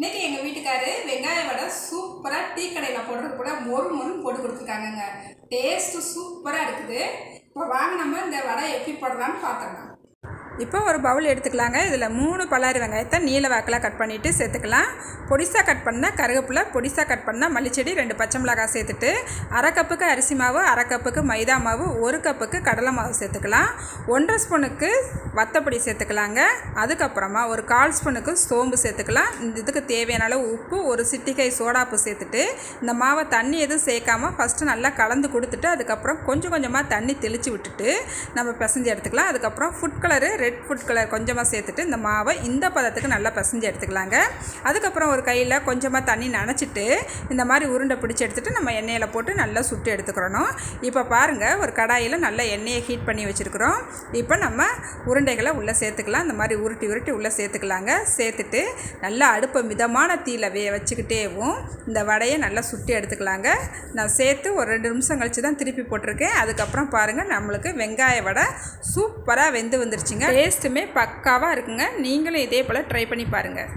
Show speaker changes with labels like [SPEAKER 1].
[SPEAKER 1] இன்னைக்கு எங்கள் வீட்டுக்காரு வெங்காய வடை சூப்பராக டீ கடையில் போடுறது கூட மொறு மொறுன்னு போட்டு கொடுத்துருக்காங்கங்க. டேஸ்ட்டு சூப்பராக இருக்குது. இப்போ வாங்க நம்ம இந்த வடை எப்படி போடலான்னு பார்த்துக்கலாம். இப்போ ஒரு பவுல் எடுத்துக்கலாங்க. இதில் 3 பல்லாரி வெங்காயத்தை நீல வாக்கில் கட் பண்ணிவிட்டு சேர்த்துக்கலாம். பொடிசாக கட் பண்ணால் கருவேப்பிலை, பொடிசாக கட் பண்ணால் மல்லிச்செடி, 2 பச்சை மிளகாய் சேர்த்துட்டு 1/2 கப்புக்கு அரிசி மாவு, 1/2 கப்புக்கு மைதா மாவு, 1 கப்புக்கு கடலை மாவு சேர்த்துக்கலாம். 1/2 ஸ்பூனுக்கு வத்தப்பொடி சேர்த்துக்கலாங்க. அதுக்கப்புறமா ஒரு 1/4 ஸ்பூனுக்கு சோம்பு சேர்த்துக்கலாம். இதுக்கு தேவையான அளவு உப்பு, ஒரு சிட்டிகை சோடாப்பு சேர்த்துட்டு இந்த மாவை தண்ணி எதுவும் சேர்க்காமல் ஃபஸ்ட்டு நல்லா கலந்து கொடுத்துட்டு அதுக்கப்புறம் கொஞ்சம் கொஞ்சமாக தண்ணி தெளித்து விட்டுட்டு நம்ம பிசைஞ்சு எடுத்துக்கலாம். அதுக்கப்புறம் food colour, red food colour கொஞ்சமாக சேர்த்துட்டு இந்த மாவை இந்த பதத்துக்கு நல்லா பிசைஞ்சு எடுத்துக்கலாங்க. அதுக்கப்புறம் ஒரு கையில் கொஞ்சமாக தண்ணி நனைச்சிட்டு இந்த மாதிரி உருண்டை பிடிச்சி எடுத்துகிட்டு நம்ம எண்ணெயில் போட்டு நல்லா சுட்டு எடுத்துக்கிறணும். இப்போ பாருங்கள், ஒரு கடாயில் நல்லா எண்ணெயை ஹீட் பண்ணி வச்சுருக்குறோம். இப்போ நம்ம உருண்டைகளை உள்ளே சேர்த்துக்கலாம். இந்த மாதிரி உருட்டி உருட்டி உள்ளே சேர்த்துக்கலாங்க. சேர்த்துட்டு நல்லா அடுப்பை மிதமான தீயில் வச்சுக்கிட்டேவும் இந்த வடையை நல்லா சுட்டி எடுத்துக்கலாங்க. நான் சேர்த்து ஒரு 2 நிமிஷம் கழித்து தான் திருப்பி போட்டிருக்கேன். அதுக்கப்புறம் பாருங்கள், நம்மளுக்கு வெங்காய வடை சூப்பராக வெந்து வந்துருச்சுங்க. டேஸ்ட்டுமே பக்காவாக இருக்குங்க. நீங்களும் இதே போல் ட்ரை பண்ணி பாருங்கள்.